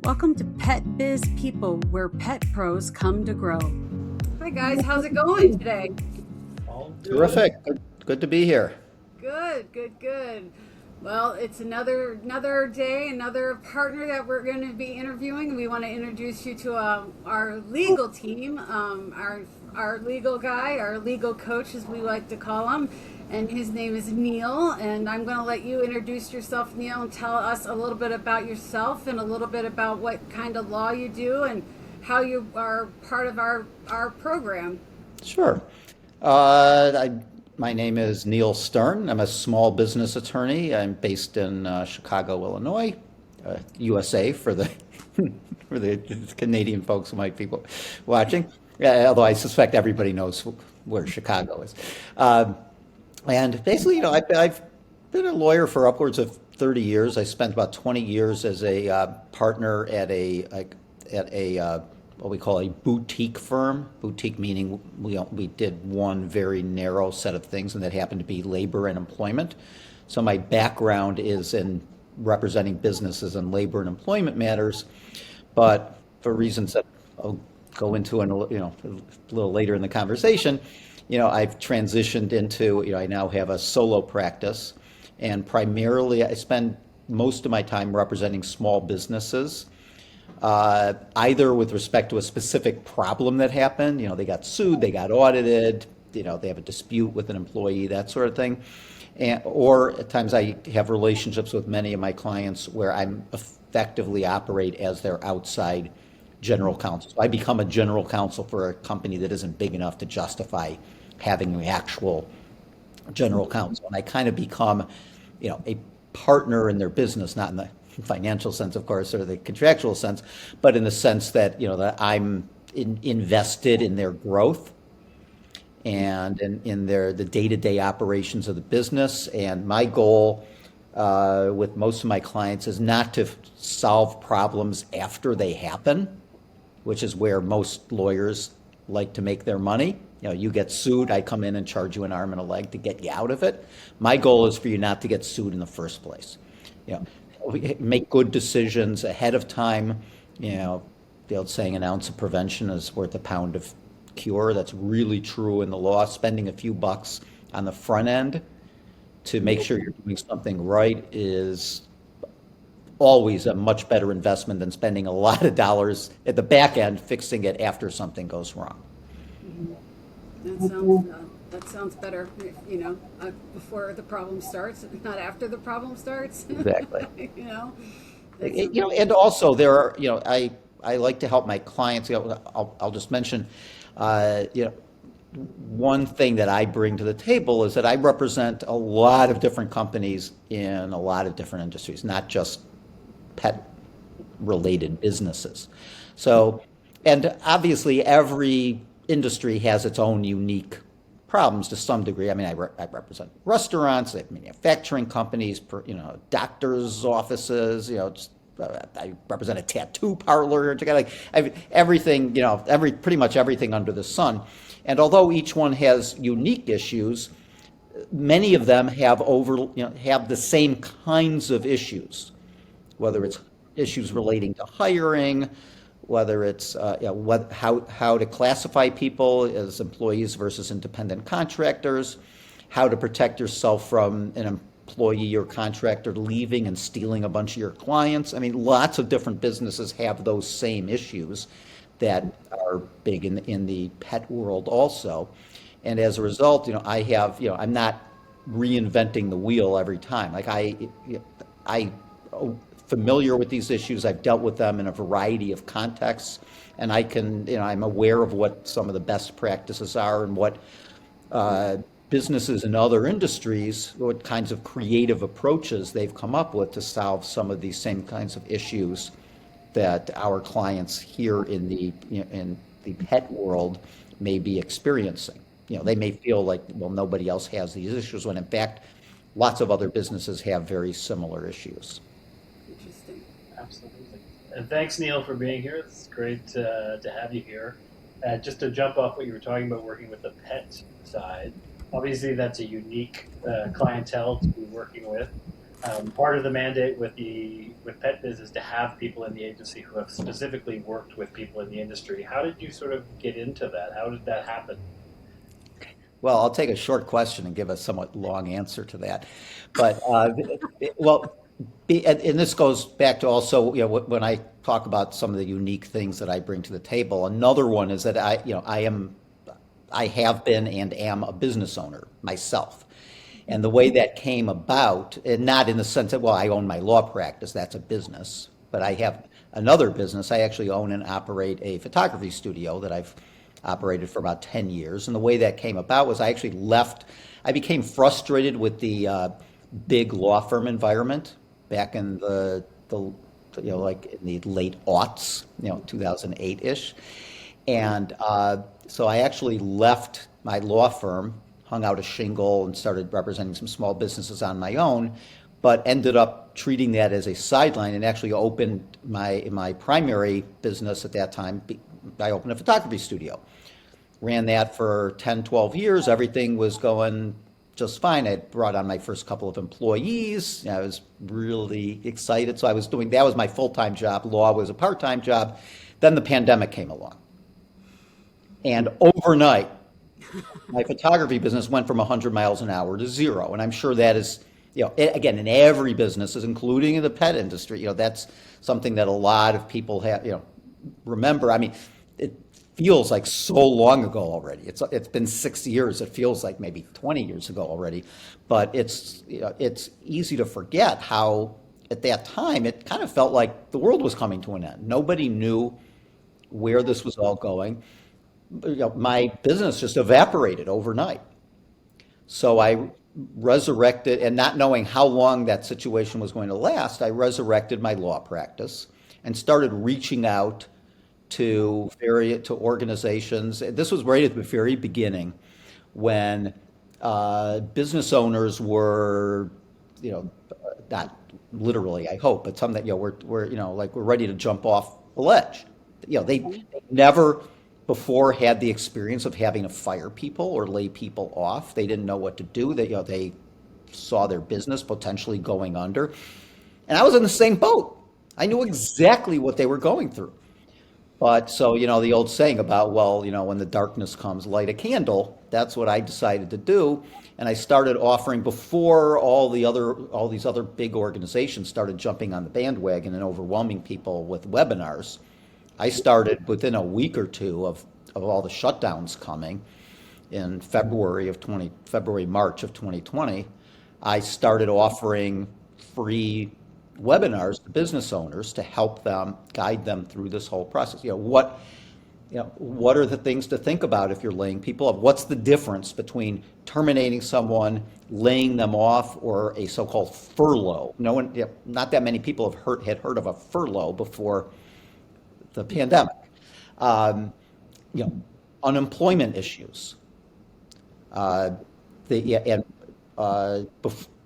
Welcome to Pet Biz People, where pet pros come to grow. Hi guys, how's it going today? All good. Terrific. Good to be here. Good, good, good. Well, it's another day, another partner that we're going to be interviewing. We want to introduce you to our legal team, our legal guy, our legal coach, as we like to call him, and his name is Neil. And I'm going to let you introduce yourself, Neil, and tell us a little bit about yourself and a little bit about what kind of law you do and how you are part of our program. Sure. My name is Neil Stern. I'm a small business attorney. I'm based in Chicago, Illinois, USA for the for the Canadian folks who might be watching. Although I suspect everybody knows where Chicago is. And basically, I've been a lawyer for upwards of 30 years. I spent about 20 years as a partner at a what we call a boutique firm. Boutique meaning we did one very narrow set of things, and that happened to be labor and employment. So my background is in representing businesses and labor and employment matters, but for reasons that I'll go into a little later in the conversation, I've transitioned into, I now have a solo practice, and primarily I spend most of my time representing small businesses, either with respect to a specific problem that happened, they got sued, they got audited, they have a dispute with an employee, that sort of thing. Or at times I have relationships with many of my clients where I'm effectively operate as their outside general counsel. So I become a general counsel for a company that isn't big enough to justify having an actual general counsel. And I kind of become, a partner in their business, not in the financial sense, of course, or the contractual sense, but in the sense that, that I'm invested in their growth and in the day-to-day operations of the business. And my goal with most of my clients is not to solve problems after they happen, which is where most lawyers like to make their money. You get sued, I come in and charge you an arm and a leg to get you out of it. My goal is for you not to get sued in the first place. We make good decisions ahead of time. The old saying, an ounce of prevention is worth a pound of cure. That's really true in the law. Spending a few bucks on the front end to make sure you're doing something right is always a much better investment than spending a lot of dollars at the back end fixing it after something goes wrong. That sounds better, before the problem starts, not after the problem starts. Exactly. That's, And also there are, I like to help my clients. I'll just mention, one thing that I bring to the table is that I represent a lot of different companies in a lot of different industries, not just pet related businesses. So, and obviously every industry has its own unique problems to some degree. I mean, I represent restaurants, manufacturing companies, doctors' offices, I represent a tattoo parlor, everything, pretty much everything under the sun. And although each one has unique issues, many of them have have the same kinds of issues, whether it's issues relating to hiring, whether it's how to classify people as employees versus independent contractors, how to protect yourself from an employee or contractor leaving and stealing a bunch of your clients. I mean, lots of different businesses have those same issues that are big in the pet world also. And as a result, I have, I'm not reinventing the wheel every time. Like I familiar with these issues. I've dealt with them in a variety of contexts, and I'm aware of what some of the best practices are and what businesses in other industries, what kinds of creative approaches they've come up with to solve some of these same kinds of issues that our clients here in the pet world may be experiencing. They may feel like, well, nobody else has these issues, when in fact, lots of other businesses have very similar issues. interesting. Absolutely. And thanks, Neil, for being here. It's great to have you here. Just to jump off what you were talking about, working with the pet side, obviously that's a unique clientele to be working with. Part of the mandate with Pet Biz is to have people in the agency who have specifically worked with people in the industry. How did you sort of get into that? How did that happen? Well, I'll take a short question and give a somewhat long answer to that. But well, and this goes back to also, when I talk about some of the unique things that I bring to the table. Another one is that I have been and am a business owner myself. And the way that came about, and not in the sense that, well, I own my law practice, that's a business, but I have another business. I actually own and operate a photography studio that I've operated for about 10 years. And the way that came about was I became frustrated with the big law firm environment back in like in the late aughts, 2008-ish. And so I actually left my law firm, hung out a shingle, and started representing some small businesses on my own, but ended up treating that as a sideline and actually opened my primary business at that time. I opened a photography studio. Ran that for 10, 12 years. Everything was going just fine. I brought on my first couple of employees. I was really excited. So that was my full-time job. Law was a part-time job. Then the pandemic came along. And overnight, my photography business went from 100 miles an hour to zero. And I'm sure that is, again, in every business, including in the pet industry, that's something that a lot of people remember. I mean, it feels like so long ago already. It's been 6 years. It feels like maybe 20 years ago already. But it's easy to forget how at that time it kind of felt like the world was coming to an end. Nobody knew where this was all going. My business just evaporated overnight. So I resurrected, and not knowing how long that situation was going to last, I resurrected my law practice and started reaching out to organizations. This was right at the very beginning when business owners were, not literally, I hope, but some that we're ready to jump off the ledge. They never before had the experience of having to fire people or lay people off. They didn't know what to do. They saw their business potentially going under, and I was in the same boat. I knew exactly what they were going through. But so, the old saying about, well, when the darkness comes, light a candle, that's what I decided to do. And I started offering before all these other big organizations started jumping on the bandwagon and overwhelming people with webinars. I started within a week or two of all the shutdowns coming in March of 2020. I started offering free webinars to business owners to help them, guide them through this whole process. What are the things to think about if you're laying people off? What's the difference between terminating someone, laying them off, or a so-called furlough? Not that many people had heard of a furlough before the pandemic. Um, Unemployment issues. Uh, and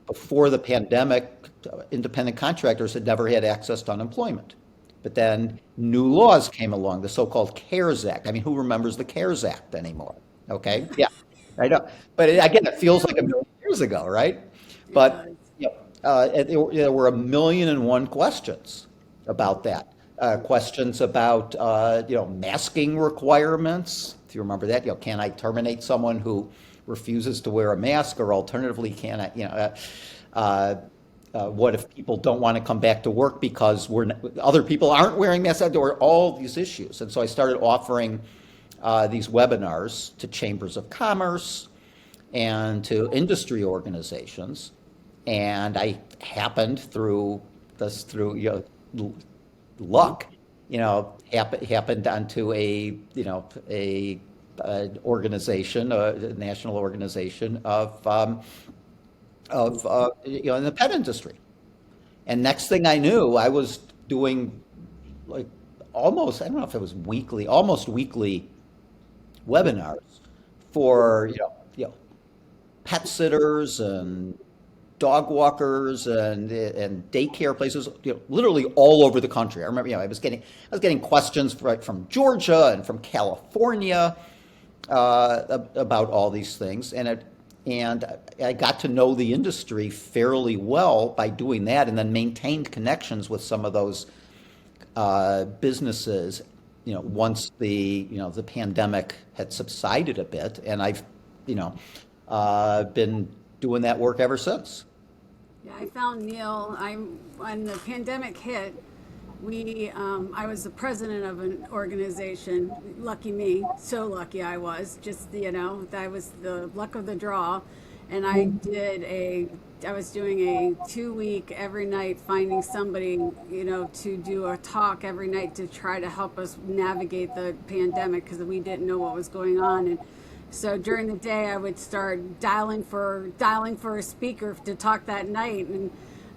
before the pandemic, independent contractors had never had access to unemployment. But then new laws came along, the so-called CARES Act. I mean, who remembers the CARES Act anymore? Okay, yeah, I know. But again, it feels like a million years ago, right? It But does. there were a million and one questions about that. Questions about masking requirements. If you remember that, can I terminate someone who refuses to wear a mask, or alternatively, can I, what if people don't want to come back to work because other people aren't wearing masks? There were all these issues, and so I started offering these webinars to chambers of commerce and to industry organizations, and I happened through luck, happened onto a organization, a national organization in the pet industry. And next thing I knew, I was doing like almost, I don't know if it was weekly, almost weekly webinars for, pet sitters and dog walkers and daycare places, literally all over the country. I remember, I was getting questions right from Georgia and from California about all these things, and And I got to know the industry fairly well by doing that, and then maintained connections with some of those businesses, once the pandemic had subsided a bit, and I've, been doing that work ever since. Yeah, I found Neil. When the pandemic hit, I was the president of an organization. Lucky me, so lucky I was. Just that was the luck of the draw, and I was doing a 2 week every night, finding somebody to do a talk every night to try to help us navigate the pandemic because we didn't know what was going on. And so during the day, I would start dialing for a speaker to talk that night, and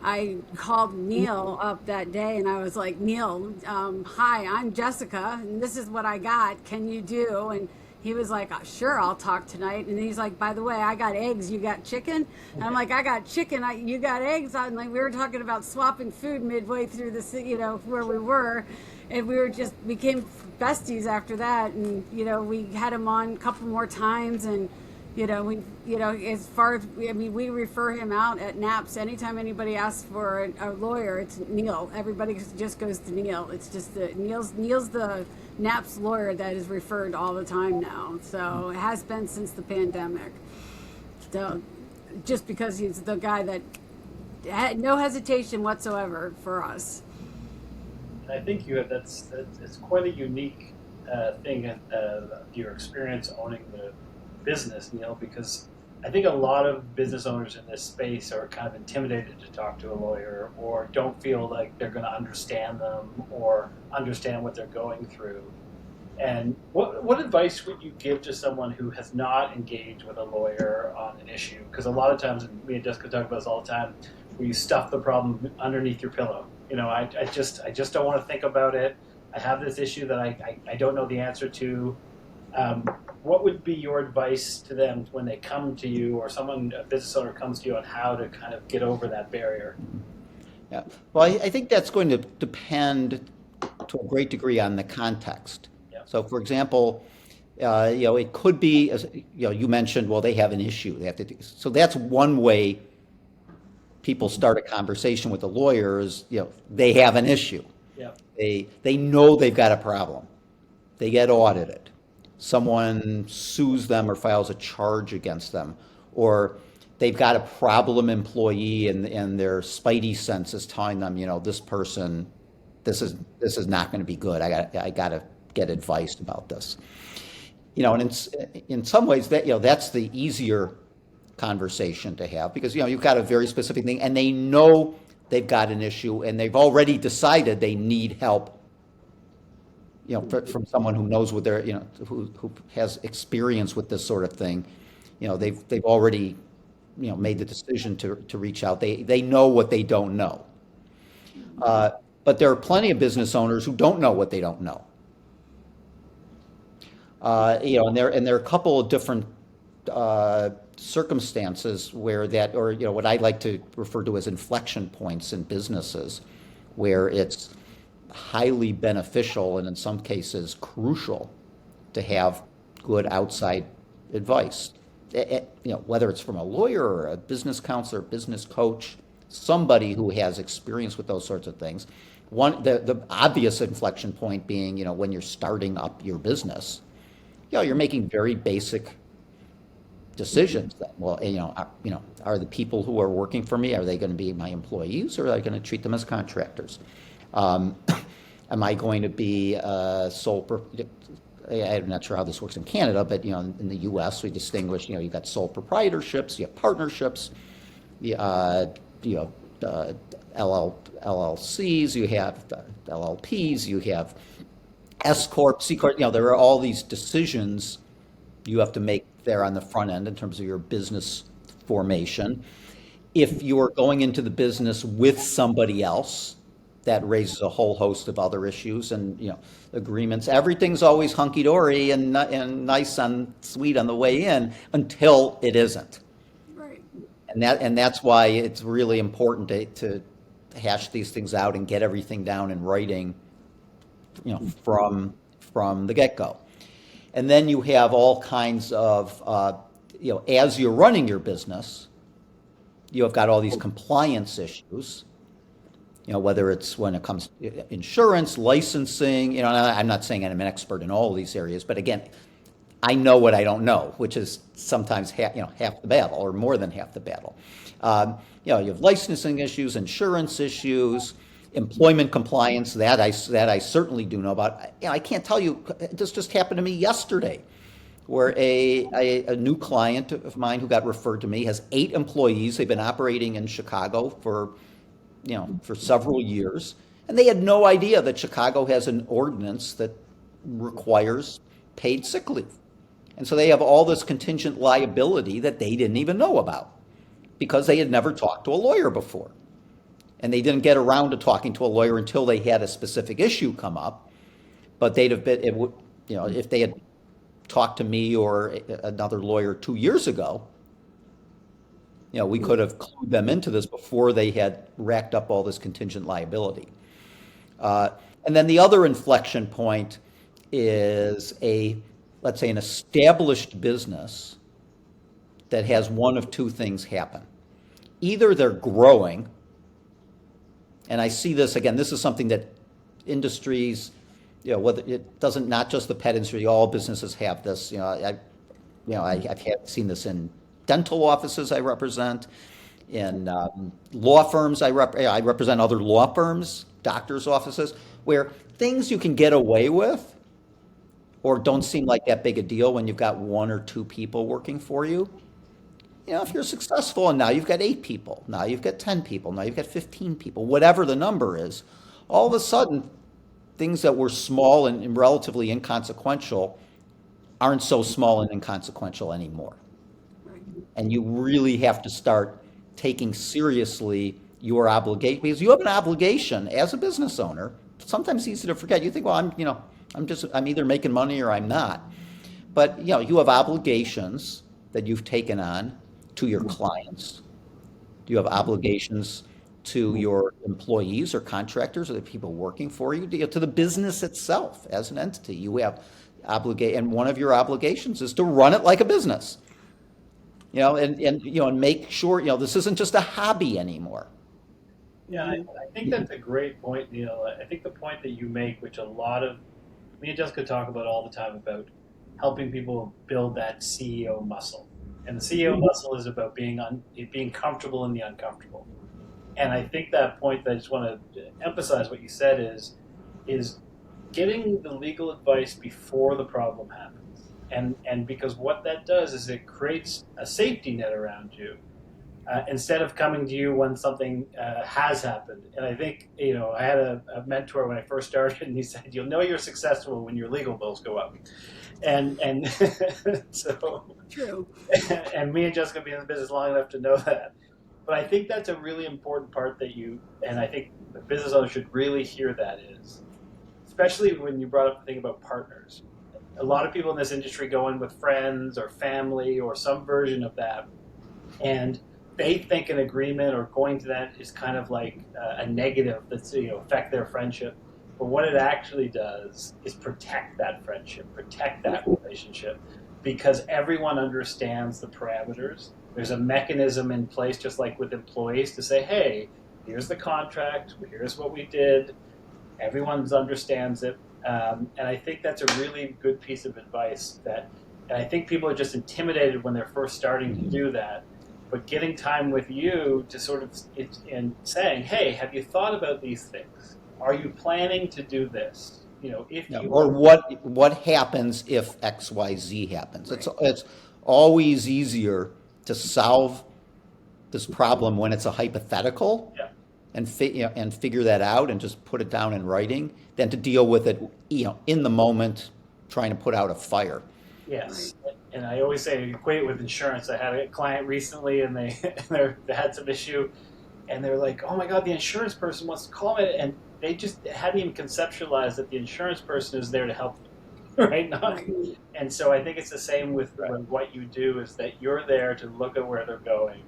I called Neil up that day, and I was like, Neil, hi, I'm Jessica, and this is what I got. Can you do? And he was like, sure, I'll talk tonight. And he's like, by the way, I got eggs. You got chicken? And I'm like, I got chicken. You got eggs? I'm like, we were talking about swapping food midway through where we were. And we became besties after that. And, we had him on a couple more times. And, as far as, we refer him out at NAPS. Anytime anybody asks for a lawyer, it's Neil. Everybody just goes to Neil. It's just Neil's the NAPS lawyer that is referred all the time now. So it has been since the pandemic. So just because he's the guy that had no hesitation whatsoever for us. And I think it's quite a unique thing, your experience owning the business, Neil, because I think a lot of business owners in this space are kind of intimidated to talk to a lawyer, or don't feel like they're going to understand them or understand what they're going through. And what advice would you give to someone who has not engaged with a lawyer on an issue? Because a lot of times, and me and Jessica talk about this all the time, where you stuff the problem underneath your pillow. I just don't want to think about it. I have this issue that I don't know the answer to. What would be your advice to them when they come to you, or a business owner comes to you, on how to kind of get over that barrier? Yeah. Well, I think that's going to depend to a great degree on the context. Yeah. So, for example, it could be, you mentioned, well, they have an issue. They have to do, so that's one way people start a conversation with a lawyer is, they have an issue. Yeah. They know they've got a problem. They get audited. Someone sues them or files a charge against them, or they've got a problem employee, and their spidey sense is telling them, this person, this is not going to be good. I got to get advice about this. And in some ways that's the easier conversation to have, because you've got a very specific thing, and they know they've got an issue, and they've already decided they need help. From someone who knows what they're, who has experience with this sort of thing. They've already, made the decision to reach out. They know what they don't know. But there are plenty of business owners who don't know what they don't know. And there are a couple of different circumstances where that, or what I like to refer to as inflection points in businesses, where it's highly beneficial, and in some cases crucial, to have good outside advice. Whether it's from a lawyer or a business counselor, business coach, somebody who has experience with those sorts of things. The obvious inflection point being, when you're starting up your business, you're making very basic decisions. That, well, are the people who are working for me, are they going to be my employees, or are I going to treat them as contractors? Am I going to be I'm not sure how this works in Canada, but in the U.S. we distinguish. You've got sole proprietorships, you have partnerships, you have LLCs, you have LLPs, you have S corp, C corp. There are all these decisions you have to make there on the front end in terms of your business formation. If you're going into the business with somebody else, that raises a whole host of other issues and agreements. Everything's always hunky-dory and nice and sweet on the way in until it isn't. Right. And that's why it's really important to hash these things out and get everything down in writing, from the get-go. And then you have all kinds of as you're running your business, you have got all these compliance issues, whether it's when it comes to insurance, licensing, and I'm not saying I'm an expert in all of these areas, but again, I know what I don't know, which is sometimes half the battle or more than half the battle. You have licensing issues, insurance issues, employment compliance. That I certainly do know about. I can't tell you. This just happened to me yesterday, where a new client of mine who got referred to me has 8 employees. They've been operating in Chicago for several years, and they had no idea that Chicago has an ordinance that requires paid sick leave. And so they have all this contingent liability that they didn't even know about because they had never talked to a lawyer before. And they didn't get around to talking to a lawyer until they had a specific issue come up. But they'd have been, if they had talked to me or another lawyer 2 years ago, we could have clued them into this before they had racked up all this contingent liability. And then the other inflection point is let's say, an established business that has one of two things happen. Either they're growing, and I see this again, this is something that industries, whether it doesn't, not just the pet industry, all businesses have this. I've seen this in dental offices I represent, in law firms I represent other law firms, doctors' offices, where things you can get away with or don't seem like that big a deal when you've got 1 or 2 people working for you. If you're successful and now you've got 8 people, now you've got 10 people, now you've got 15 people, whatever the number is, all of a sudden, things that were small and relatively inconsequential aren't so small and inconsequential anymore. And you really have to start taking seriously your obligation, because you have an obligation as a business owner. Sometimes it's easy to forget. You think, well, I'm either making money or I'm not. But you have obligations that you've taken on to your clients. You have obligations to your employees or contractors or the people working for you, to the business itself as an entity. You have and one of your obligations is to run it like a business. And make sure this isn't just a hobby anymore. Yeah, I think that's a great point, Neil. I think the point that you make, which me and Jessica talk about all the time, about helping people build that CEO muscle. And the CEO muscle is about being comfortable in the uncomfortable. And I think that point that I just want to emphasize what you said is getting the legal advice before the problem happens. And because what that does is it creates a safety net around you. Instead of coming to you when something has happened. And I think, I had a mentor when I first started, and he said, you'll know you're successful when your legal bills go up. And so True. And me and Jessica have been in the business long enough to know that. But I think that's a really important part and I think the business owner should really hear that is, especially when you brought up the thing about partners. A lot of people in this industry go in with friends or family or some version of that. And they think an agreement or going to that is kind of like a negative that's affect their friendship. But what it actually does is protect that friendship, protect that relationship, because everyone understands the parameters. There's a mechanism in place, just like with employees, to say, hey, here's the contract, here's what we did. Everyone understands it. And I think that's a really good piece of advice and I think people are just intimidated when they're first starting to do that. But getting time with you to sort of and saying, hey, have you thought about these things? Are you planning to do this? Or what happens if X, Y, Z happens? Right. It's always easier to solve this problem when it's a hypothetical, Yeah. and figure that out and just put it down in writing than to deal with it in the moment, trying to put out a fire. Yes, and I always say equate it with insurance. I had a client recently, and they had some issue, and they're like, "Oh my God, the insurance person wants to call me," and they just hadn't even conceptualized that the insurance person is there to help them, right? And so I think it's the same with what you do, is that you're there to look at where they're going,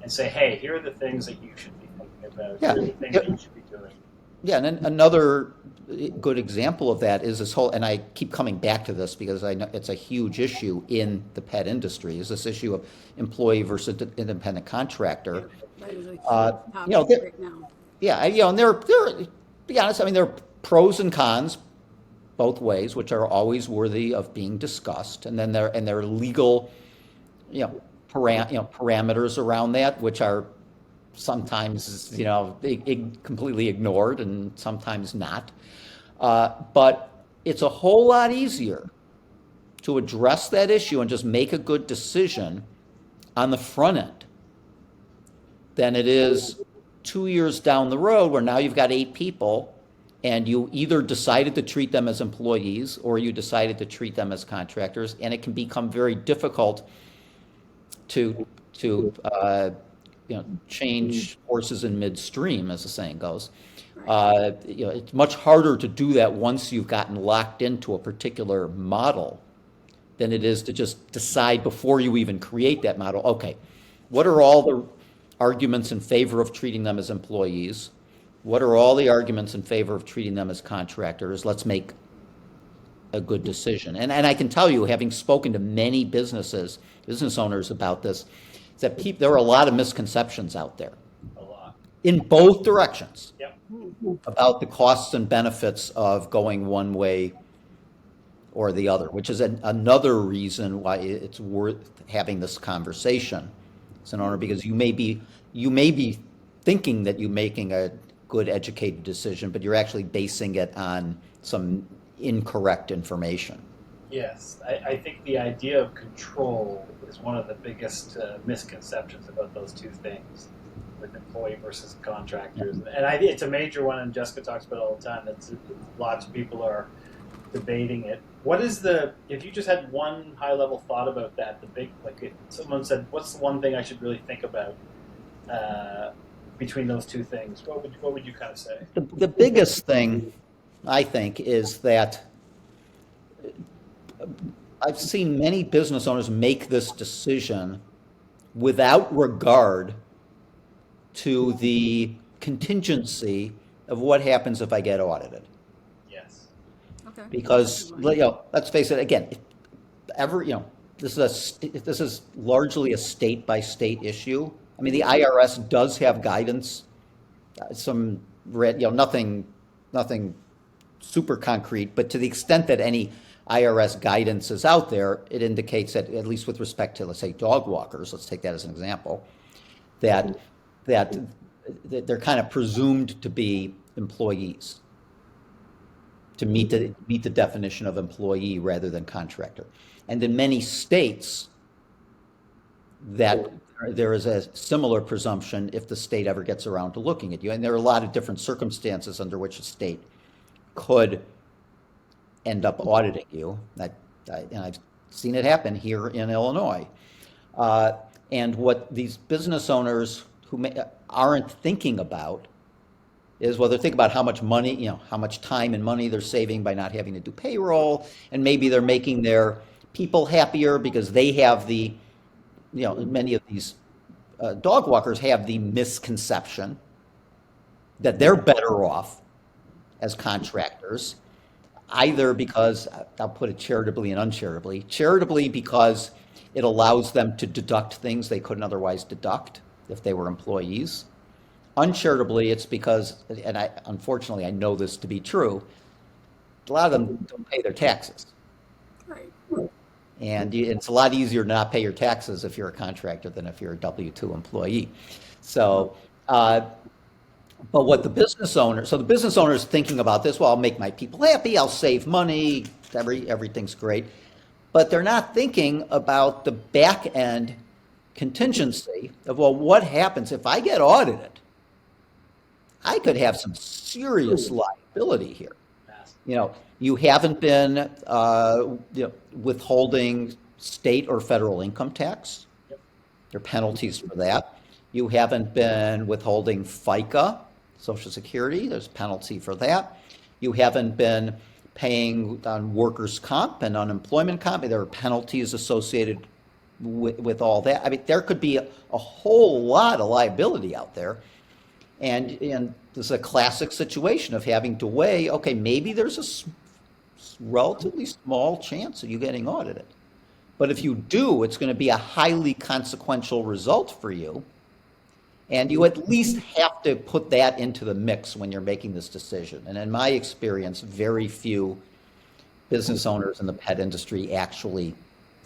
and say, "Hey, here are the things that you should be thinking about. Yeah. Here are the things that you should be doing." Yeah, and then another good example of that is this whole, and I keep coming back to this because I know it's a huge issue in the pet industry, is this issue of employee versus independent contractor. That is a huge Uh, you know, topic right now. yeah, and to be honest, I mean, there are pros and cons both ways, which are always worthy of being discussed. And then there are legal, parameters around that, which are sometimes, completely ignored and sometimes not. But it's a whole lot easier to address that issue and just make a good decision on the front end than it is 2 years down the road where now you've got 8 people and you either decided to treat them as employees or you decided to treat them as contractors, and it can become very difficult to change horses in midstream, as the saying goes. It's much harder to do that once you've gotten locked into a particular model than it is to just decide before you even create that model. Okay, what are all the arguments in favor of treating them as employees? What are all the arguments in favor of treating them as contractors? Let's make a good decision. And I can tell you, having spoken to many business owners about this, is that there are a lot of misconceptions out there A lot. in both directions Yep. about the costs and benefits of going one way or the other, which is another reason why it's worth having this conversation as an owner, because you may be thinking that you're making a good educated decision, but you're actually basing it on some incorrect information. Yes, I think the idea of control is one of the biggest misconceptions about those two things, with employee versus contractors. And it's a major one, and Jessica talks about it all the time. Lots of people are debating it. What is if you just had one high level thought about that, if someone said, what's the one thing I should really think about between those two things? What would you kind of say? The biggest thing, I think, is that I've seen many business owners make this decision without regard to the contingency of what happens if I get audited. Yes. Okay. Because, let's face it, again, this is largely a state by state issue. I mean, the IRS does have guidance, nothing super concrete, but to the extent that any IRS guidance is out there, it indicates that, at least with respect to, let's say, dog walkers, let's take that as an example, that they're kind of presumed to be employees, to meet the definition of employee rather than contractor. And in many states, that there is a similar presumption if the state ever gets around to looking at you. And there are a lot of different circumstances under which a state could end up auditing you. And I've seen it happen here in Illinois. And what these business owners who aren't thinking about is, well, they're thinking about how much money, how much time and money they're saving by not having to do payroll, and maybe they're making their people happier because they have many of these dog walkers have the misconception that they're better off as contractors, either because, I'll put it charitably and uncharitably, charitably because it allows them to deduct things they couldn't otherwise deduct if they were employees. Uncharitably, it's because, and unfortunately I know this to be true, a lot of them don't pay their taxes. Right. And it's a lot easier to not pay your taxes if you're a contractor than if you're a W-2 employee. So, but what the business owner is thinking about this, well, I'll make my people happy, I'll save money, everything's great. But they're not thinking about the back end contingency of, well, what happens if I get audited? I could have some serious liability here. You haven't been withholding state or federal income tax. Yep. There are penalties for that. You haven't been withholding FICA, Social Security. There's a penalty for that. You haven't been paying on workers' comp and unemployment comp. There are penalties associated with all that. I mean, there could be a whole lot of liability out there. And this is a classic situation of having to weigh, okay, maybe there's a relatively small chance of you getting audited. But if you do, it's going to be a highly consequential result for you. And you at least have to put that into the mix when you're making this decision. And in my experience, very few business owners in the pet industry actually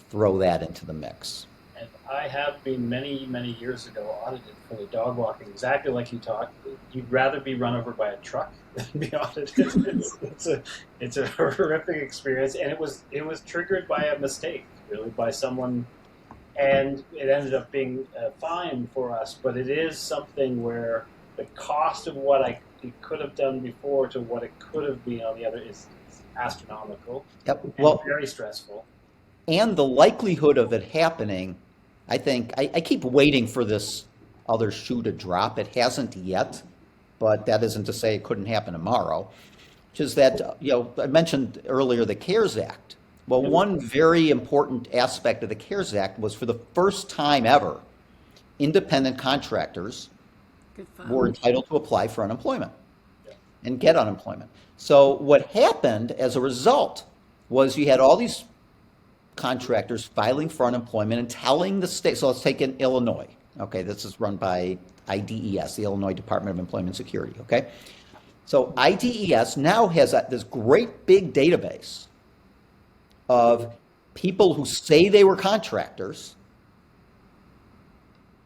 throw that into the mix. And I have been many, many years ago audited for the dog walking, exactly like you talked. You'd rather be run over by a truck than be audited. It's a horrific experience, and it was triggered by a mistake, really, by someone, and it ended up being a fine for us. But it is something where the cost of what it could have done before to what it could have been on the other is astronomical. Yep. And Well, very stressful. and the likelihood of it happening, I think, I keep waiting for this other shoe to drop. It hasn't yet, but that isn't to say it couldn't happen tomorrow. Which is that, I mentioned earlier the CARES Act. Well, one very important aspect of the CARES Act was for the first time ever, independent contractors Good were fun. entitled to apply for unemployment and get unemployment. So what happened as a result was you had all these contractors filing for unemployment and telling the state. So let's take in Illinois. Okay, this is run by IDES, the Illinois Department of Employment and Security. Okay, so IDES now has this great big database of people who say they were contractors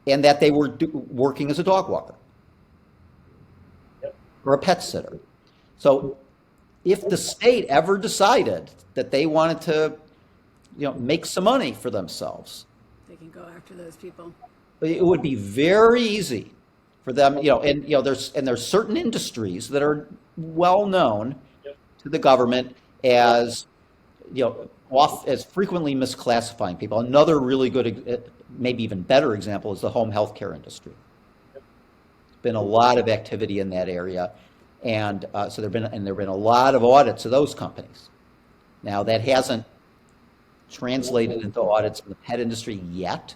and that they were working as a dog walker Yep. or a pet sitter. So if the state ever decided that they wanted to, make some money for themselves, They can go after those people. it would be very easy for them, there's certain industries that are well known Yep. to the government as, as frequently misclassifying people. Another really good, maybe even better example is the home health care industry. There's been a lot of activity in that area, and so there've been a lot of audits of those companies. Now that hasn't translated into audits in the pet industry yet.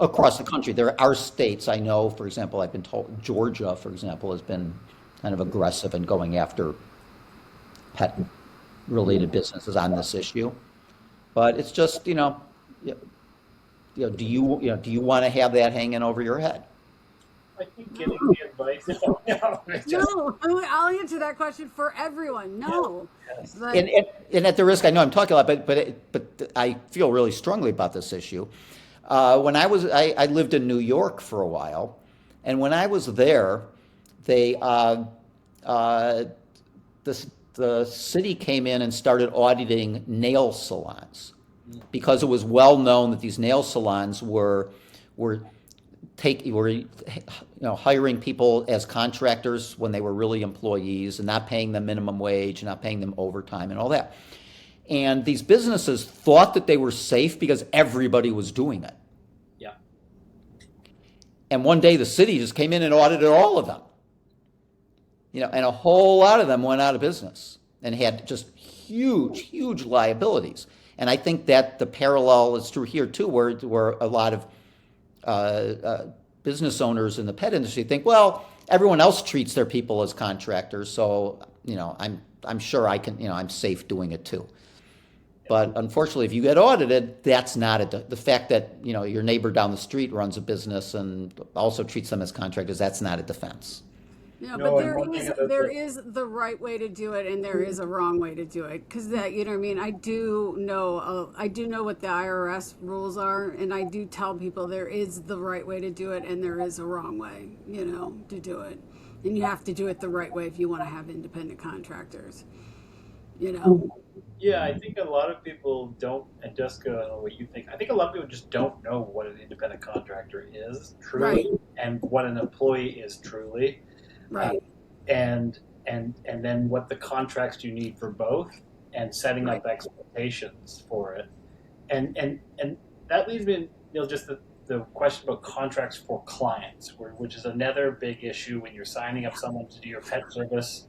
Across the country, there are states I know. For example, I've been told Georgia, for example, has been kind of aggressive in going after pet-related businesses on this issue. But it's just, do you want to have that hanging over your head? I think getting the advice. No, I'll answer that question for everyone. No. Yes. But And at the risk, I know I'm talking a lot, but I feel really strongly about this issue. When I lived in New York for a while, and when I was there, the city came in and started auditing nail salons because it was well known that these nail salons were hiring people as contractors when they were really employees and not paying them minimum wage, not paying them overtime and all that. And these businesses thought that they were safe because everybody was doing it. Yeah. And one day the city just came in and audited all of them. And a whole lot of them went out of business and had just huge liabilities. And I think that the parallel is true here too, where a lot of business owners in the pet industry think, well, everyone else treats their people as contractors, so I'm sure I can, I'm safe doing it too. But unfortunately, if you get audited, that's not the fact that your neighbor down the street runs a business and also treats them as contractors. That's not a defense. Yeah, No, but and one thing about there is the right way to do it, and there is a wrong way to do it. Because that, what I mean. I do know what the IRS rules are, and I do tell people there is the right way to do it, and there is a wrong way, to do it. And you have to do it the right way if you want to have independent contractors. Yeah, I think a lot of people don't, and Jessica, I don't know what you think. I think a lot of people just don't know what an independent contractor is truly, Right. and what an employee is truly. Right. And then what the contracts you need for both, and setting up Right. expectations for it, and that leads me in, just the question about contracts for clients, which is another big issue when you're signing up someone to do your pet service,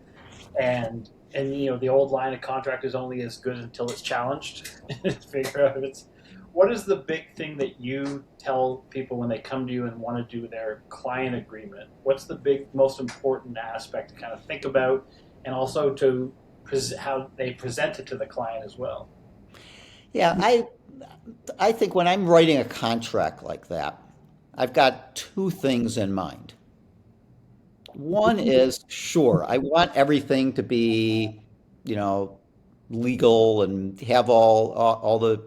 and the old line of contract is only as good until it's challenged. Figure out if it's what is the big thing that you tell people when they come to you and want to do their client agreement? What's the most important aspect to kind of think about, and also to how they present it to the client as well? Yeah, I think when I'm writing a contract like that, I've got two things in mind. One is, sure, I want everything to be, you know, legal and have all the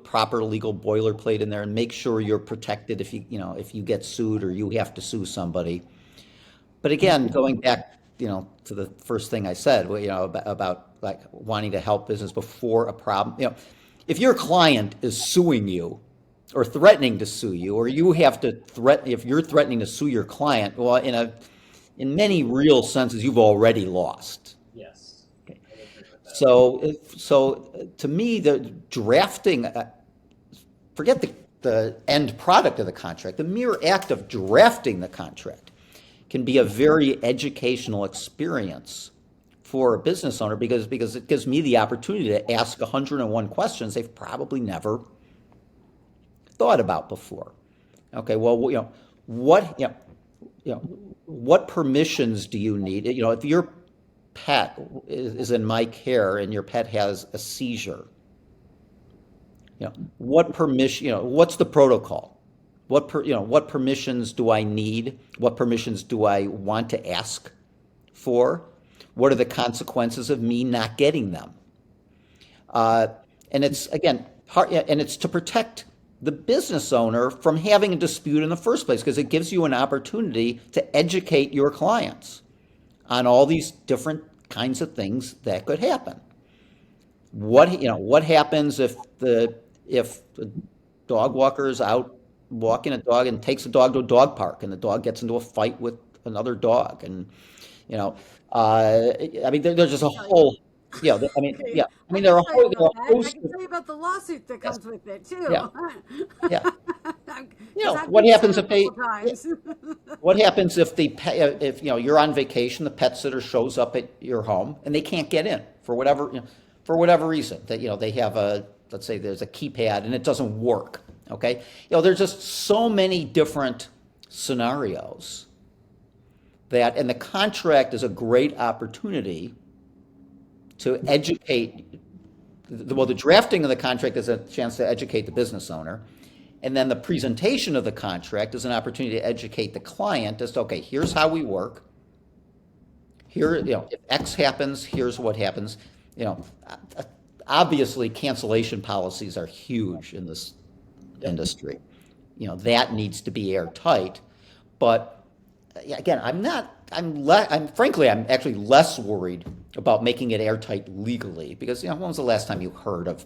proper legal boilerplate in there and make sure you're protected if if you get sued or you have to sue somebody. But again, going back, to the first thing I said, about like wanting to help business before a problem, if your client is suing you or threatening to sue you, or you have to if you're threatening to sue your client, well, in many real senses, you've already lost. Yes, I would agree with that. So to me, the drafting, forget the end product of the contract, the mere act of drafting the contract can be a very educational experience for a business owner because it gives me the opportunity to ask 101 questions they've probably never thought about before. Okay, well, what permissions do you need? If your pet is in my care and your pet has a seizure, what permission, what's the protocol? What permissions do I need? What permissions do I want to ask for? What are the consequences of me not getting them? Uh, and it's again, and it's to protect the business owner from having a dispute in the first place because it gives you an opportunity to educate your clients on all these different kinds of things that could happen. What happens if the dog walker is out walking a dog and takes a dog to a dog park and the dog gets into a fight with another dog and you know I mean there's just a whole Okay, I mean I can tell you there about are a that. I host can of tell you about the lawsuit that yes comes with it yeah too. yeah Because I've what been happens sued a if they couple times. what happens if if you're on vacation, the pet sitter shows up at your home and they can't get in for whatever reason that they have let's say there's a keypad and it doesn't work. Okay, there's just so many different scenarios that, and the contract is a great opportunity to educate. Well, the drafting of the contract is a chance to educate the business owner. And then the presentation of the contract is an opportunity to educate the client as to, okay, here's how we work. Here, if X happens, here's what happens. You know, Obviously cancellation policies are huge in this Yep. industry. That needs to be airtight. But yeah, again, I'm actually less worried about making it airtight legally because when was the last time you heard of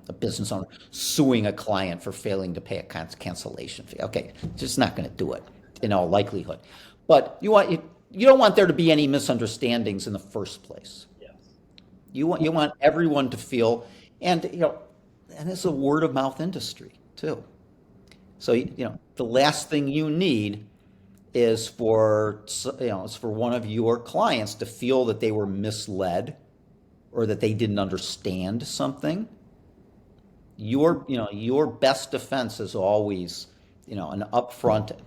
a business owner suing a client for failing to pay a cancellation fee? Okay, just not going to do it in all likelihood. But you don't want there to be any misunderstandings in the first place. Yes. You want everyone to feel, and and it's a word of mouth industry too. So the last thing you need is for one of your clients to feel that they were misled or that they didn't understand something. Your best defense is always an upfront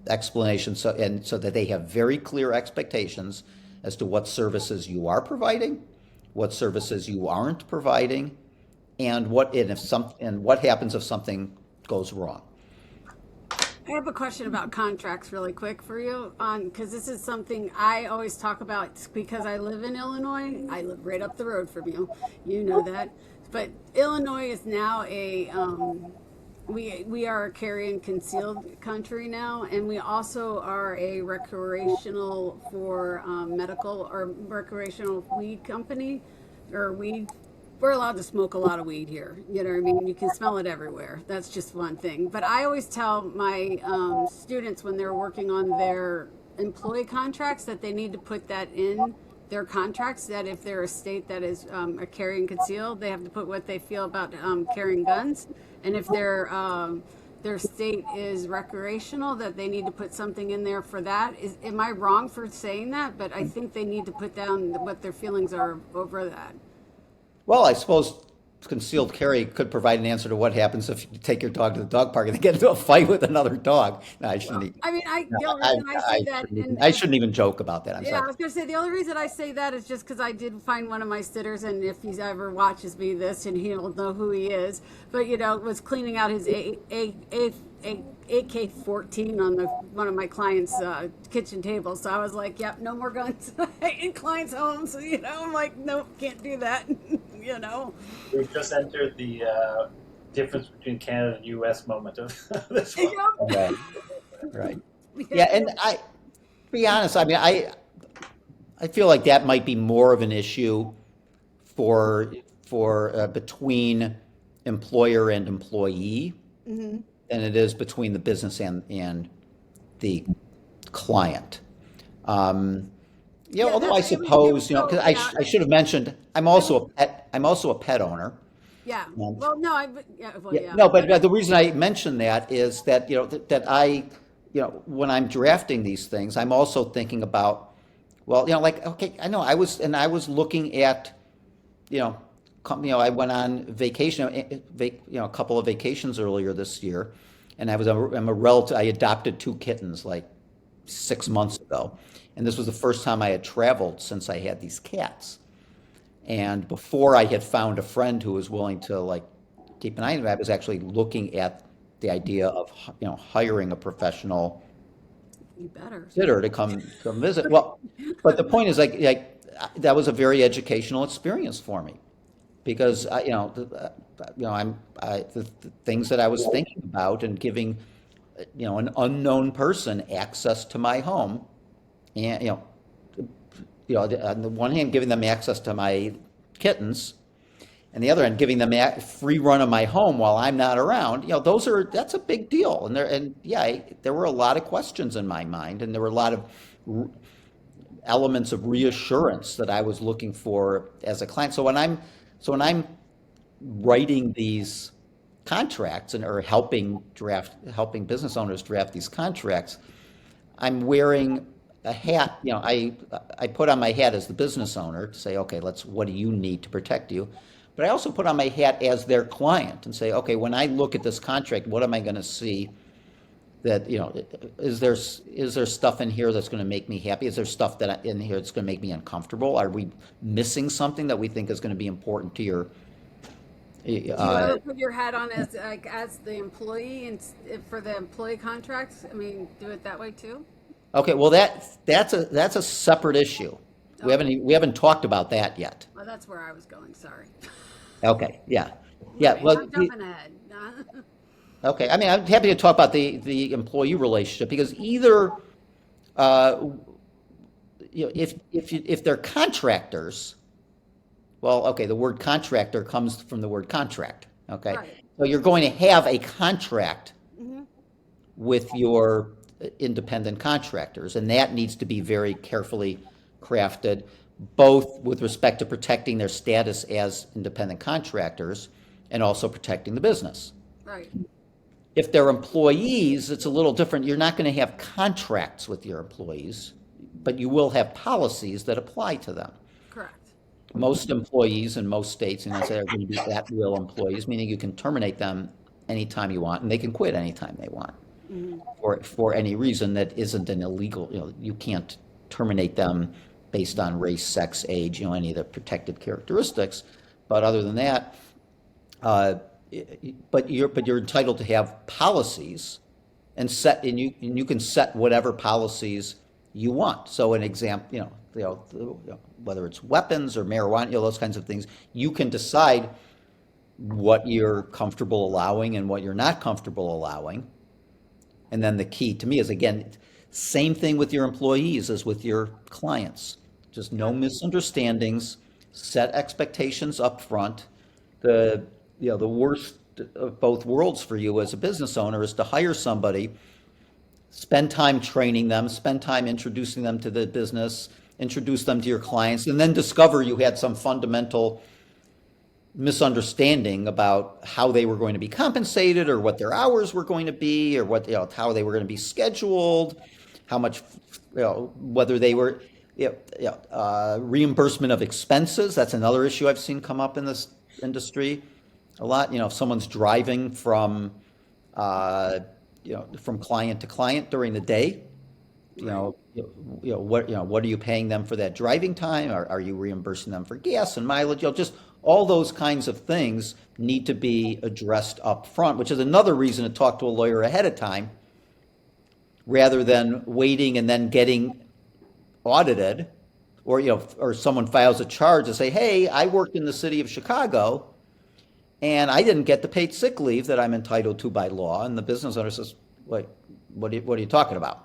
explanation so that they have very clear expectations as to what services you are providing, what services you aren't providing, and what happens if something goes wrong. I have a question about contracts really quick for you because this is something I always talk about because I live in Illinois. I live right up the road from you. You know that. But Illinois is now we are a carry and concealed country now, and we also are a recreational for medical or recreational weed company or weed. We're allowed to smoke a lot of weed here. You know what I mean? You can smell it everywhere. That's just one thing. But I always tell my students when they're working on their employee contracts that they need to put that in their contracts, that if they're a state that is a carry and conceal, they have to put what they feel about carrying guns. And if their state is recreational, that they need to put something in there for that. Am I wrong for saying that? But I think they need to put down what their feelings are over that. Well, I suppose concealed carry could provide an answer to what happens if you take your dog to the dog park and they get into a fight with another dog. No, I shouldn't. I mean, No, the only reason I say that, I shouldn't even joke about that. I'm yeah, sorry. I was gonna say the only reason I say that is just because I did find one of my sitters, and if he ever watches me this, and he'll know who he is. But was cleaning out his AK-14 on the one of my clients' kitchen tables. So I was like, "Yep, no more guns in clients' homes." So I'm like, "Nope, can't do that." you know. We've just entered the difference between Canada and U.S. moment of this one. Right. Right. Yeah, and to be honest, I mean, I feel like that might be more of an issue for between employer and employee than it is between the business and the client. Yeah, Although I it suppose, was 'cause yeah. I should have mentioned, I'm also a pet owner. Yeah. Um, Well, no, yeah. No, but the reason I mention that is that, that I, when I'm drafting these things, I'm also thinking about, well, like, okay, I know I was looking at, I went on vacation, a couple of vacations earlier this year, and I adopted two kittens like 6 months ago, and this was the first time I had traveled since I had these cats. And before I had found a friend who was willing to like keep an eye on it, I was actually looking at the idea of hiring a professional You better. sitter to come visit. Well, but the point is that was a very educational experience for me because the things that I was thinking about and giving an unknown person access to my home, and on the one hand, giving them access to my kittens, and the other hand, giving them free run of my home while I'm not around. That's a big deal. There were a lot of questions in my mind, and there were a lot of elements of reassurance that I was looking for as a client. So when I'm writing these contracts or helping business owners draft these contracts, I'm wearing a hat. I put on my hat as the business owner to say, okay, what do you need to protect you? But I also put on my hat as their client and say, okay, when I look at this contract, what am I going to see? That is there stuff in here that's going to make me happy? Is there stuff in here that's going to make me uncomfortable? Are we missing something that we think is going to be important to your? Do you ever put your hat on as the employee and for the employee contracts? I mean, do it that way too. Okay, well that's a separate issue. Okay. We haven't talked about that yet. Well, that's where I was going. Sorry. Okay, yeah, yeah. Right, Well, I'm jumping ahead. okay. I mean, I'm happy to talk about the employee relationship because either, if they're contractors, well, okay, the word contractor comes from the word contract. Okay, Right. so you're going to have a contract hmm with your independent contractors, and that needs to be very carefully crafted, both with respect to protecting their status as independent contractors and also protecting the business. Right. If they're employees, it's a little different. You're not going to have contracts with your employees, but you will have policies that apply to them. Correct. Most employees in most states, are going to be at-will employees, meaning you can terminate them anytime you want, and they can quit anytime they want, hmm for any reason that isn't an illegal. You can't terminate them based on race, sex, age, any of the protected characteristics. But other than that, but you're entitled to have policies and you can set whatever policies you want. So an example, whether it's weapons or marijuana, those kinds of things, you can decide what you're comfortable allowing and what you're not comfortable allowing. And then the key to me is, again, same thing with your employees as with your clients. Just no misunderstandings, set expectations up front. The worst of both worlds for you as a business owner is to hire somebody, spend time training them, spend time introducing them to the business, introduce them to your clients, and then discover you had some fundamental misunderstanding about how they were going to be compensated or what their hours were going to be or how they were going to be scheduled, how much, whether they were, reimbursement of expenses. That's another issue I've seen come up in this industry. A lot, if someone's driving from, uh, from client to client during the day, Right. what are you paying them for that driving time? Are you reimbursing them for gas and mileage? Just all those kinds of things need to be addressed up front, which is another reason to talk to a lawyer ahead of time rather than waiting and then getting audited, or or someone files a charge and say, "Hey, I worked in the city of Chicago and I didn't get the paid sick leave that I'm entitled to by law." And the business owner says, "Wait, what are you talking about?"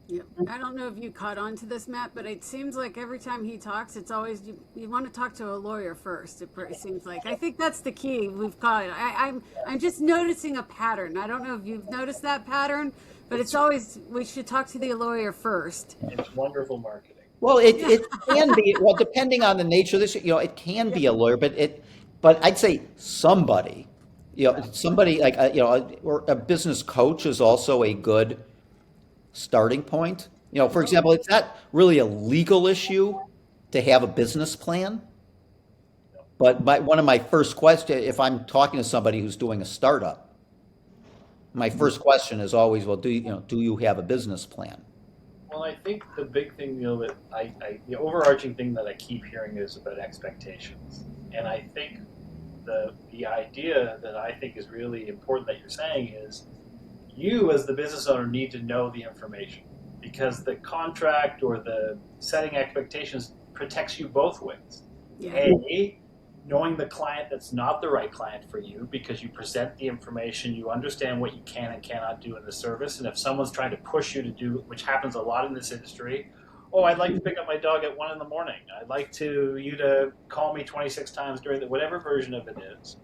Yeah. I don't know if you caught on to this, Matt, but it seems like every time he talks, it's always you want to talk to a lawyer first. Seems like I think that's the key we've caught. I'm just noticing a pattern. I don't know if you've noticed that pattern, but it's always we should talk to the lawyer first. It's wonderful marketing. Well, it can be, well, depending on the nature of this, it can be a lawyer, but I'd say somebody, somebody like, or a business coach is also a good starting point. For example, it's not really a legal issue to have a business plan, but one of my first questions, if I'm talking to somebody who's doing a startup, my first question is always, well, do you have a business plan? Well, I think the big thing, that the overarching thing that I keep hearing is about expectations, and I think the idea that I think is really important that you're saying is you as the business owner need to know the information because the contract or the setting expectations protects you both ways. Yeah. A, knowing the client that's not the right client for you because you present the information, you understand what you can and cannot do in the service. And if someone's trying to push you to do, which happens a lot in this industry, oh, I'd like to pick up my dog at 1 a.m. I'd like you to call me 26 times during whatever version of it is.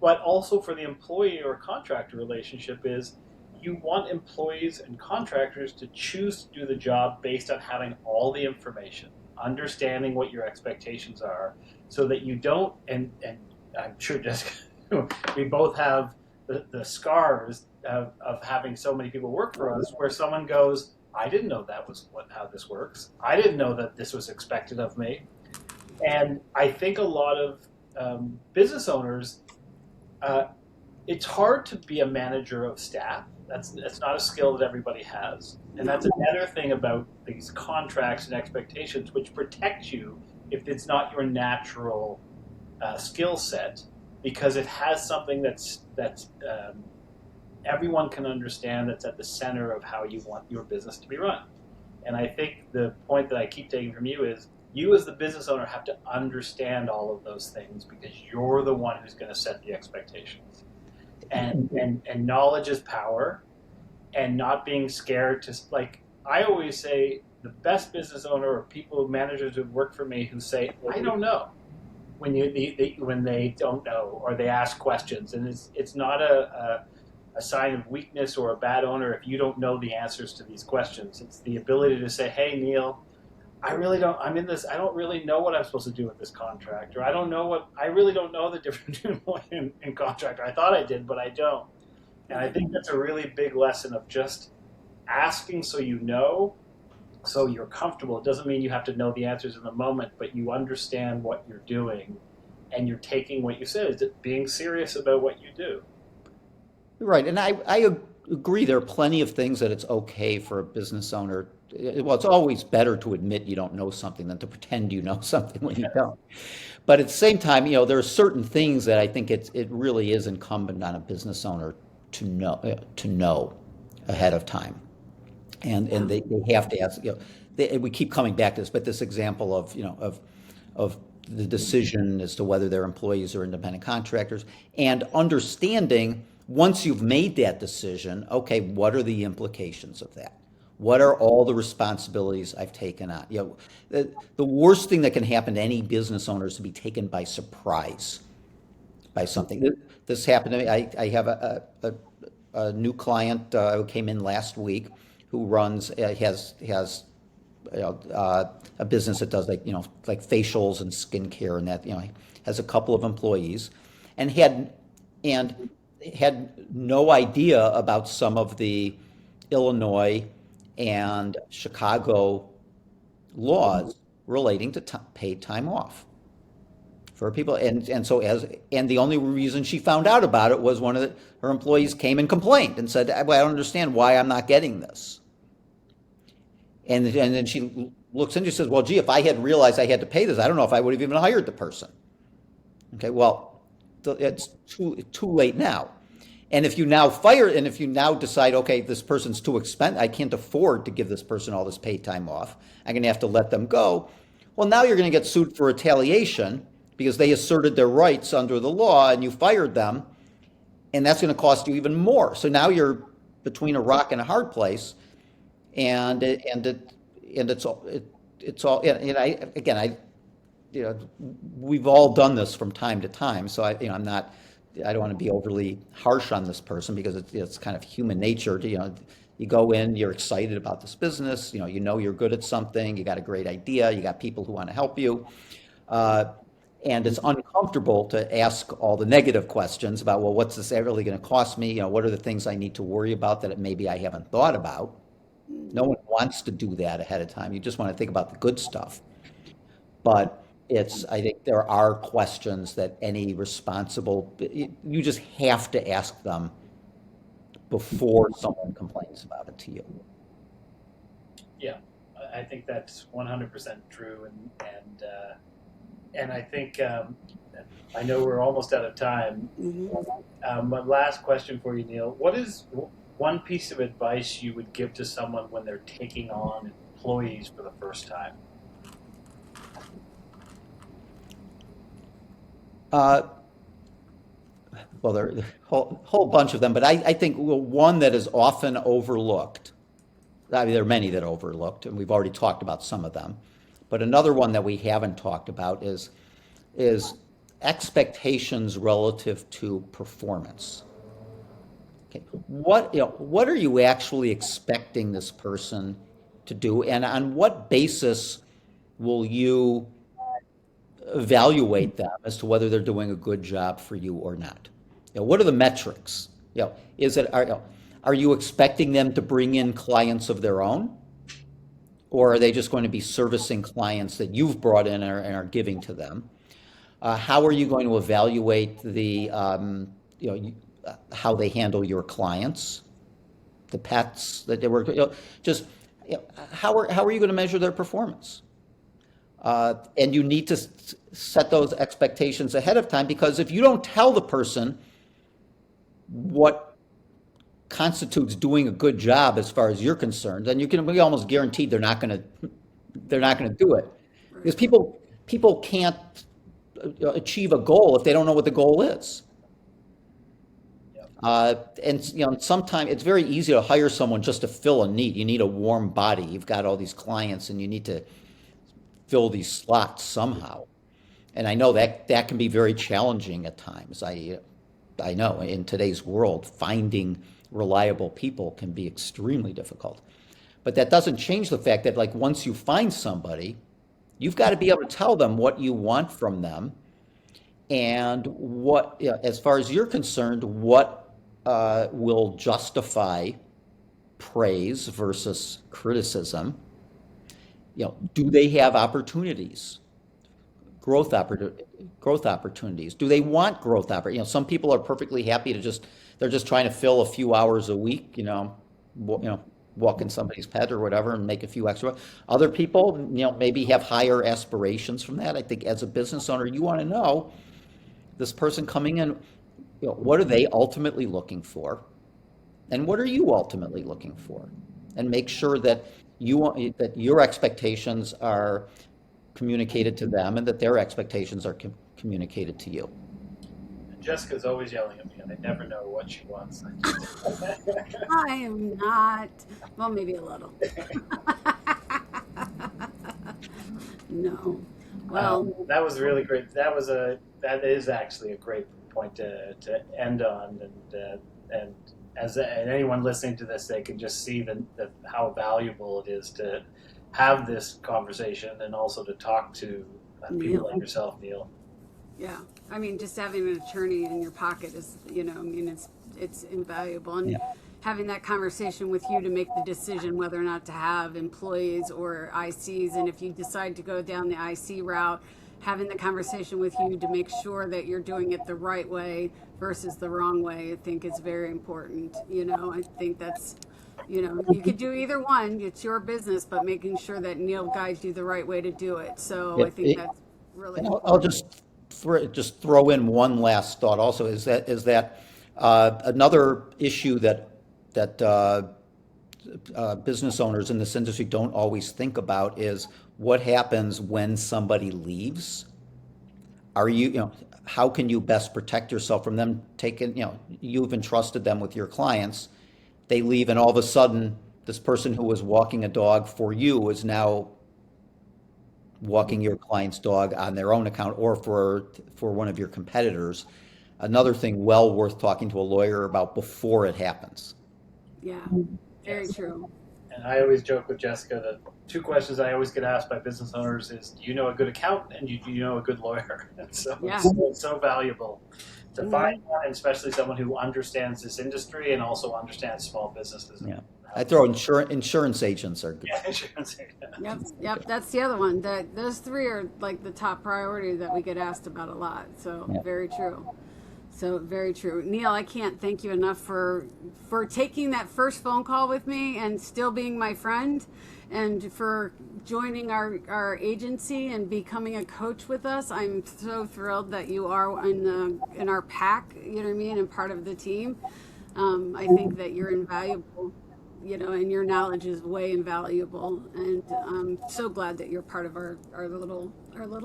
But also for the employee or contractor relationship is you want employees and contractors to choose to do the job based on having all the information, understanding what your expectations are, so that you don't, and I'm sure Jessica, we both have the scars of having so many people work for us where someone goes, I didn't know that was how this works. I didn't know that this was expected of me. And I think a lot of business owners, it's hard to be a manager of staff. That's not a skill that everybody has. And that's another thing about these contracts and expectations, which protect you if it's not your natural skill set, because it has something that's everyone can understand, that's at the center of how you want your business to be run. And I think the point that I keep taking from you is you as the business owner have to understand all of those things because you're the one who's going to set the expectations. And knowledge is power, and not being scared to, like I always say, the best business owner or people, managers who work for me who say, I don't know, when when they don't know or they ask questions. And it's not a sign of weakness or a bad owner if you don't know the answers to these questions. It's the ability to say, hey, Neil, I'm in this, I don't really know what I'm supposed to do with this contract, or I really don't know the difference between employee and contractor. I thought I did, but I don't. And I think that's a really big lesson of just asking so you know, so you're comfortable. It doesn't mean you have to know the answers in the moment, but you understand what you're doing and you're taking what you said, is being serious about what you do. Right, and I agree. There are plenty of things that it's okay for a business owner. Well, it's always better to admit you don't know something than to pretend you know something when you don't. But at the same time, there are certain things that I think it really is incumbent on a business owner to know ahead of time, and they have to ask. We keep coming back to this, but this example of of the decision as to whether they're employees or independent contractors, and understanding once you've made that decision, okay, what are the implications of that? What are all the responsibilities I've taken on? The worst thing that can happen to any business owner is to be taken by surprise by something. This happened to me. I have a new client who came in last week who has a business that does like facials and skincare and that has a couple of employees and had no idea about some of the Illinois and Chicago laws relating to paid time off for people. And so and the only reason she found out about it was her employees came and complained and said, well, I don't understand why I'm not getting this. And then she looks into it and says, well, gee, if I had realized I had to pay this, I don't know if I would have even hired the person. Okay, well, it's too late now. And if you now decide, okay, this person's too expensive, I can't afford to give this person all this paid time off, I'm going to have to let them go. Well, now you're going to get sued for retaliation because they asserted their rights under the law and you fired them, and that's going to cost you even more. So now you're between a rock and a hard place, and it's all and I we've all done this from time to time. So I don't want to be overly harsh on this person because it's kind of human nature to, you go in, you're excited about this business, you're good at something, you got a great idea, you got people who want to help you. And it's uncomfortable to ask all the negative questions about, well, what's this really going to cost me? What are the things I need to worry about that maybe I haven't thought about? No one wants to do that ahead of time. You just want to think about the good stuff. But I think there are questions that any responsible, you just have to ask them before someone complains about it to you. Yeah, I think that's 100% true, and I think I know we're almost out of time. My last question for you, Neil: what is one piece of advice you would give to someone when they're taking on employees for the first time? Well, there are a whole bunch of them, but I think one that is often overlooked. I mean, there are many that are overlooked, and we've already talked about some of them. But another one that we haven't talked about is expectations relative to performance. Okay, what are you actually expecting this person to do, and on what basis will you evaluate them as to whether they're doing a good job for you or not? What are the metrics? Are you expecting them to bring in clients of their own, or are they just going to be servicing clients that you've brought in and are giving to them? How are you going to evaluate how they handle your clients, the pets that they work with? How are you going to measure their performance? And you need to set those expectations ahead of time, because if you don't tell the person what constitutes doing a good job as far as you're concerned, then you can be almost guaranteed they're not going to do it, because people can't achieve a goal if they don't know what the goal is. And sometimes it's very easy to hire someone just to fill a need. You need a warm body. You've got all these clients, and you need to fill these slots somehow. And I know that can be very challenging at times. I know in today's world, finding reliable people can be extremely difficult. But that doesn't change the fact that, like, once you find somebody, you've got to be able to tell them what you want from them, and what, as far as you're concerned, what will justify praise versus criticism. Do they have opportunities? Growth opportunities. Do they want growth opportunities? Some people are perfectly happy they're just trying to fill a few hours a week, walking somebody's pet or whatever and make a few extra. Other people, maybe have higher aspirations from that. I think as a business owner, you want to know this person coming in, what are they ultimately looking for? And what are you ultimately looking for? And make sure that your expectations are communicated to them, and that their expectations are communicated to you. Jessica's always yelling at me, and I never know what she wants. I am not. Well, maybe a little. No. Well, that was really great. That is actually a great point to end on, and as anyone listening to this, they can just see how valuable it is to have this conversation, and also to talk to people like yourself, Neil. Yeah, I mean, just having an attorney in your pocket is, it's invaluable, and having that conversation with you to make the decision whether or not to have employees or ICs, and if you decide to go down the IC route, having the conversation with you to make sure that you're doing it the right way versus the wrong way, I think is very important. I think that's, you could do either one. It's your business, but making sure that Neil guides you the right way to do it. So Yeah, I think that's really and important. I'll just throw in one last thought also is that another issue that business owners in this industry don't always think about is what happens when somebody leaves. How can you best protect yourself from them taking, you've entrusted them with your clients, they leave and all of a sudden this person who was walking a dog for you is now walking your client's dog on their own account or for one of your competitors. Another thing well worth talking to a lawyer about before it happens. Yeah, very true. And I always joke with Jessica that two questions I always get asked by business owners is, do you know a good accountant and do you know a good lawyer? And so it's so valuable to find one, and especially someone who understands this industry and also understands small businesses. Yeah. I throw insurance agents are good. Yeah, insurance agents. Yep. That's the other one. Those three are like the top priority that we get asked about a lot. So very true. So very true. Neil, I can't thank you enough for taking that first phone call with me and still being my friend, and for joining our agency and becoming a coach with us. I'm so thrilled that you are in our pack, you know what I mean, and part of the team. I think that you're invaluable, and your knowledge is way invaluable, and I'm so glad that you're part of our little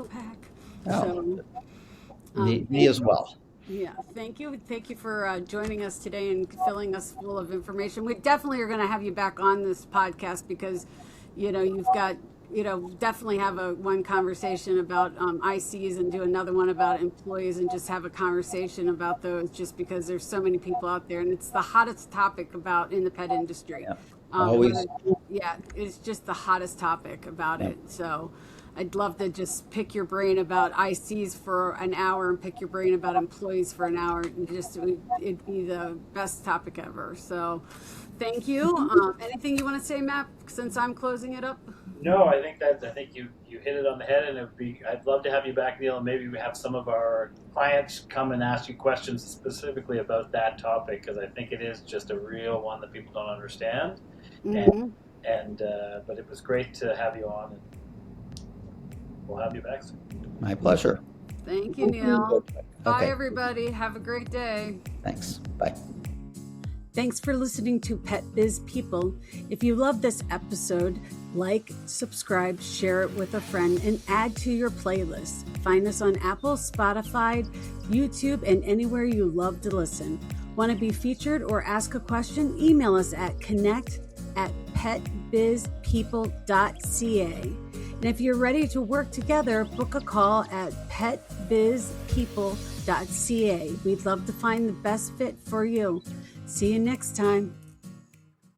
pack. Oh, So me as well. yeah, thank you for joining us today and filling us full of information. We definitely are going to have you back on this podcast because you've got definitely have one conversation about ICs and do another one about employees, and just have a conversation about those, just because there's so many people out there and it's the hottest topic in the pet industry. Yeah. Always. It's just the hottest topic about it. So I'd love to just pick your brain about ICs for an hour and pick your brain about employees for an hour. It'd be the best topic ever. So thank you. Anything you want to say, Matt, since I'm closing it up? No, I think you hit it on the head, and I'd love to have you back, Neil, and maybe we have some of our clients come and ask you questions specifically about that topic, because I think it is just a real one that people don't understand. Mm-hmm. But it was great to have you on, and we'll have you back soon. My pleasure. Thank you, Neil. Bye, Okay. everybody. Have a great day. Thanks. Bye. Thanks for listening to Pet Biz People. If you love this episode, like, subscribe, share it with a friend, and add to your playlist. Find us on Apple, Spotify, YouTube, and anywhere you love to listen. Want to be featured or ask a question? Email us at connect@petbizpeople.ca. And if you're ready to work together, book a call at petbizpeople.ca. We'd love to find the best fit for you. See you next time.